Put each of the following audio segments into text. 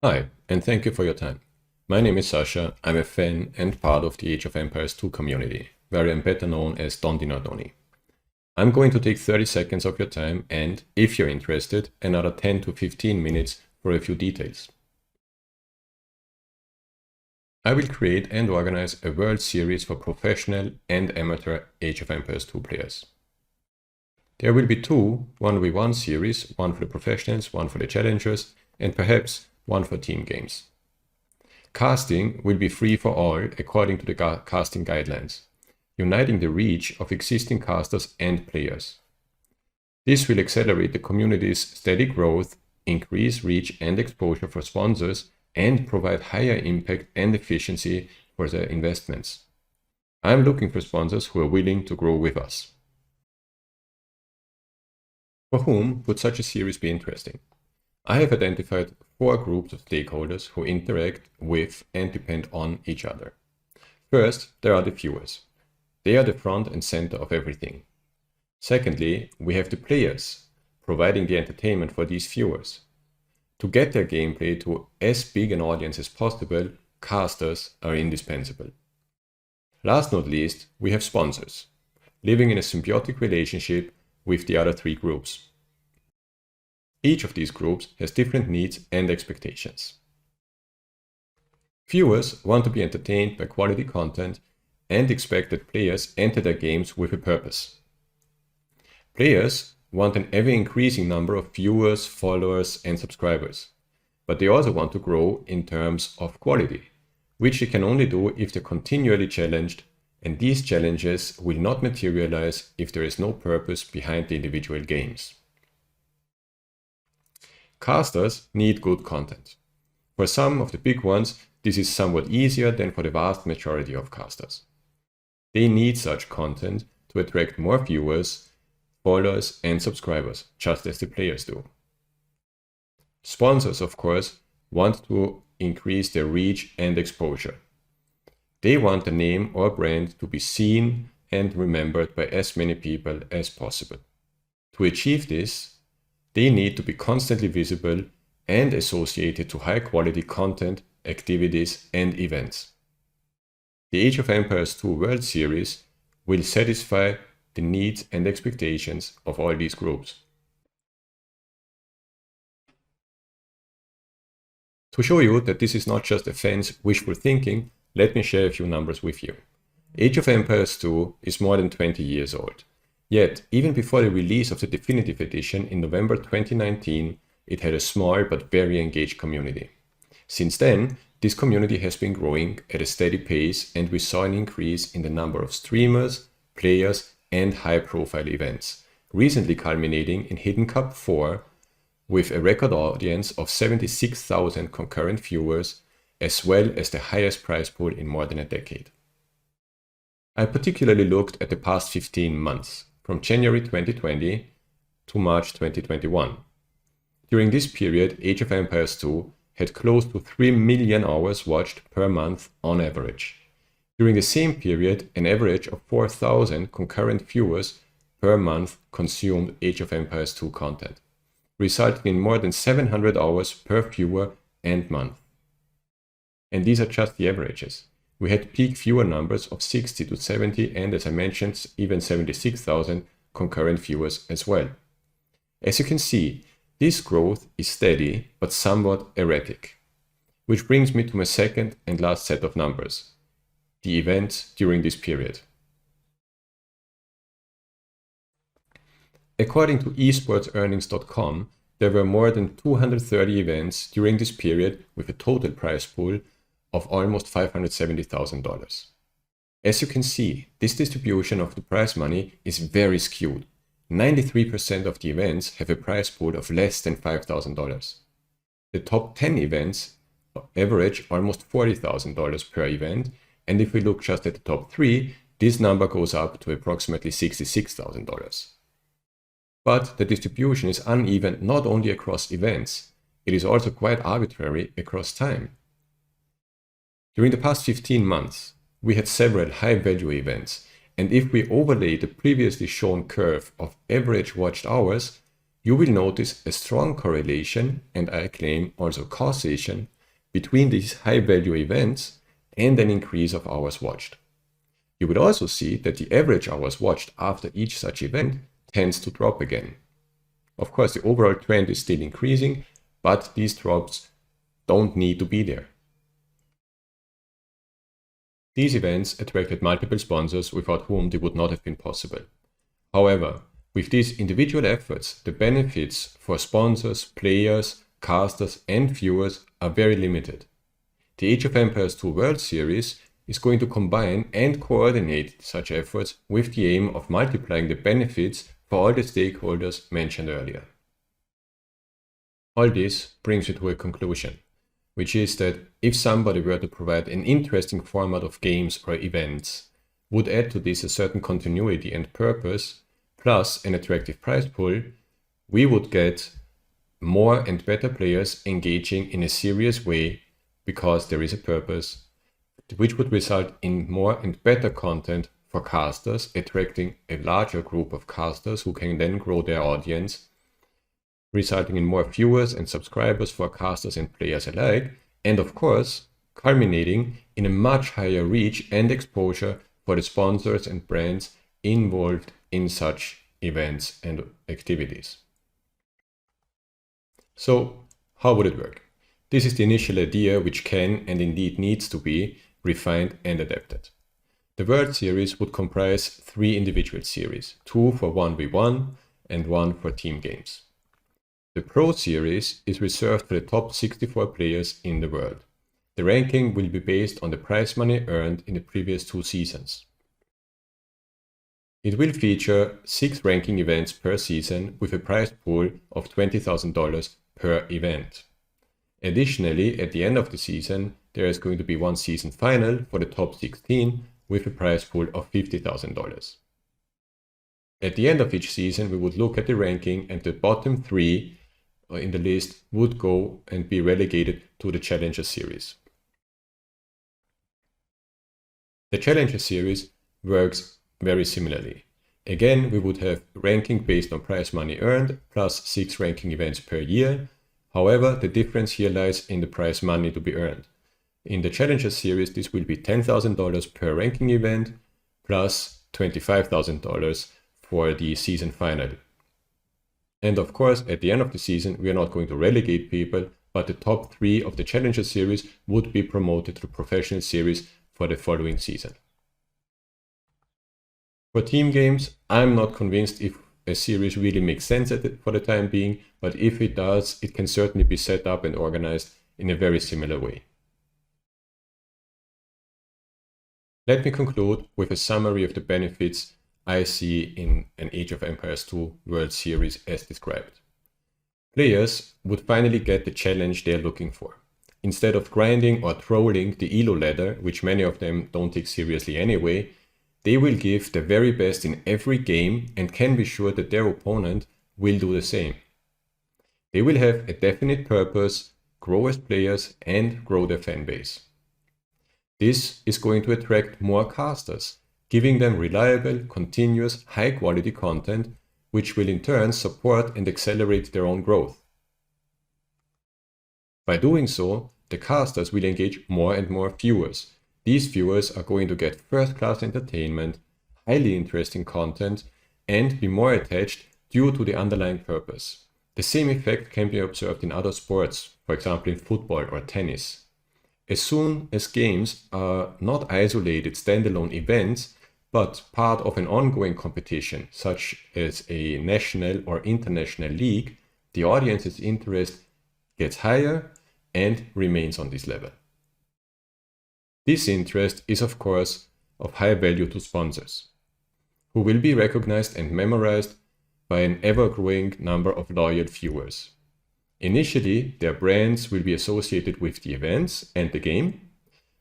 Hi, and thank you for your time. My name is Sasha. I'm a fan and part of the Age of Empires 2 community, where I'm better known as Don Dinardoni. I'm going to take 30 seconds of your time and, if you're interested, another 10 to 15 minutes for a few details. I will create and organize a World Series for professional and amateur Age of Empires 2 players. There will be two 1v1 series, one for the professionals, one for the challengers, and perhaps one for team games. Casting will be free for all according to the casting guidelines, uniting the reach of existing casters and players. This will accelerate the community's steady growth, increase reach and exposure for sponsors, and provide higher impact and efficiency for their investments. I'm looking for sponsors who are willing to grow with us. For whom would such a series be interesting? I have identified 4 groups of stakeholders who interact with and depend on each other. First, there are the viewers. They are the front and center of everything. Secondly, we have the players, providing the entertainment for these viewers. To get their gameplay to as big an audience as possible, casters are indispensable. Last not least, we have sponsors, living in a symbiotic relationship with the other 3 groups. Each of these groups has different needs and expectations. Viewers want to be entertained by quality content and expect that players enter their games with a purpose. Players want an ever-increasing number of viewers, followers, and subscribers, but they also want to grow in terms of quality, which they can only do if they're continually challenged, and these challenges will not materialize if there is no purpose behind the individual games. Casters need good content. For some of the big ones, this is somewhat easier than for the vast majority of casters. They need such content to attract more viewers, followers, and subscribers, just as the players do. Sponsors, of course, want to increase their reach and exposure. They want the name or brand to be seen and remembered by as many people as possible. To achieve this, they need to be constantly visible and associated to high-quality content, activities, and events. The Age of Empires 2 World Series will satisfy the needs and expectations of all these groups. To show you that this is not just a fan's wishful thinking, let me share a few numbers with you. Age of Empires 2 is more than 20 years old. Yet, even before the release of the Definitive Edition in November 2019, it had a small but very engaged community. Since then, this community has been growing at a steady pace, and we saw an increase in the number of streamers, players, and high-profile events, recently culminating in Hidden Cup 4 with a record audience of 76,000 concurrent viewers, as well as the highest prize pool in more than a decade. I particularly looked at the past 15 months, from January 2020 to March 2021. During this period, Age of Empires 2 had close to 3 million hours watched per month on average. During the same period, an average of 4,000 concurrent viewers per month consumed Age of Empires 2 content, resulting in more than 700 hours per viewer and month. And these are just the averages. We had peak viewer numbers of 60 to 70 and, as I mentioned, even 76,000 concurrent viewers as well. As you can see, this growth is steady but somewhat erratic. Which brings me to my second and last set of numbers, the events during this period. According to esportsearnings.com, there were more than 230 events during this period with a total prize pool of almost $570,000. As you can see, this distribution of the prize money is very skewed. 93% of the events have a prize pool of less than $5,000. The top 10 events average almost $40,000 per event, and if we look just at the top 3, this number goes up to approximately $66,000. But the distribution is uneven not only across events, it is also quite arbitrary across time. During the past 15 months, we had several high-value events, and if we overlay the previously shown curve of average watched hours, you will notice a strong correlation, and I claim also causation, between these high-value events and an increase of hours watched. You will also see that the average hours watched after each such event tends to drop again. Of course, the overall trend is still increasing, but these drops don't need to be there. These events attracted multiple sponsors without whom they would not have been possible. However, with these individual efforts, the benefits for sponsors, players, casters, and viewers are very limited. The Age of Empires II World Series is going to combine and coordinate such efforts with the aim of multiplying the benefits for all the stakeholders mentioned earlier. All this brings me to a conclusion, which is that if somebody were to provide an interesting format of games or events, would add to this a certain continuity and purpose, plus an attractive prize pool, we would get more and better players engaging in a serious way because there is a purpose, which would result in more and better content for casters, attracting a larger group of casters who can then grow their audience, resulting in more viewers and subscribers for casters and players alike, and of course, culminating in a much higher reach and exposure for the sponsors and brands involved in such events and activities. So, how would it work? This is the initial idea, which can and indeed needs to be refined and adapted. The World Series would comprise 3 individual series, 2 for 1v1 and 1 for team games. The Pro Series is reserved for the top 64 players in the world. The ranking will be based on the prize money earned in the previous 2 seasons. It will feature 6 ranking events per season with a prize pool of $20,000 per event. Additionally, at the end of the season, there is going to be 1 season final for the top 16 with a prize pool of $50,000. At the end of each season, we would look at the ranking, and the bottom 3 in the list would go and be relegated to the Challenger Series. The Challenger Series works very similarly. Again, we would have ranking based on prize money earned plus 6 ranking events per year. However, the difference here lies in the prize money to be earned. In the Challenger Series, this will be $10,000 per ranking event plus $25,000 for the season final. And of course, at the end of the season, we are not going to relegate people, but the top 3 of the Challenger Series would be promoted to Professional Series for the following season. For team games, I'm not convinced if a series really makes sense for the time being, but if it does, it can certainly be set up and organized in a very similar way. Let me conclude with a summary of the benefits I see in an Age of Empires II World Series as described. Players would finally get the challenge they're looking for. Instead of grinding or trolling the elo ladder, which many of them don't take seriously anyway, they will give the very best in every game and can be sure that their opponent will do the same. They will have a definite purpose, grow as players, and grow their fan base. This is going to attract more casters, giving them reliable, continuous, high-quality content, which will in turn support and accelerate their own growth. By doing so, the casters will engage more and more viewers. These viewers are going to get first-class entertainment, highly interesting content, and be more attached due to the underlying purpose. The same effect can be observed in other sports, for example in football or tennis. As soon as games are not isolated standalone events, but part of an ongoing competition, such as a national or international league, the audience's interest gets higher and remains on this level. This interest is, of course, of high value to sponsors, who will be recognized and memorized by an ever-growing number of loyal viewers. Initially, their brands will be associated with the events and the game,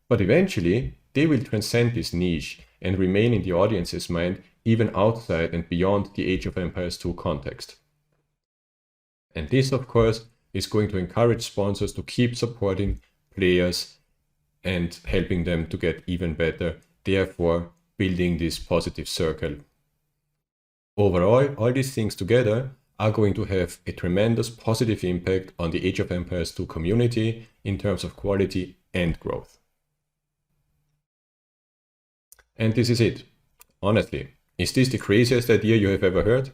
but eventually they will transcend this niche and remain in the audience's mind even outside and beyond the Age of Empires II context. And this, of course, is going to encourage sponsors to keep supporting players and helping them to get even better, therefore building this positive circle. Overall, all these things together are going to have a tremendous positive impact on the Age of Empires 2 community in terms of quality and growth. And this is it. Honestly, is this the craziest idea you have ever heard?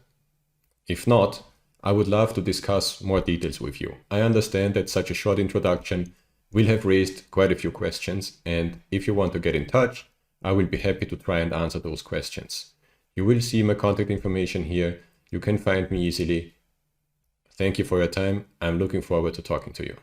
If not, I would love to discuss more details with you. I understand that such a short introduction will have raised quite a few questions, and if you want to get in touch, I will be happy to try and answer those questions. You will see my contact information here. You can find me easily. Thank you for your time. I'm looking forward to talking to you.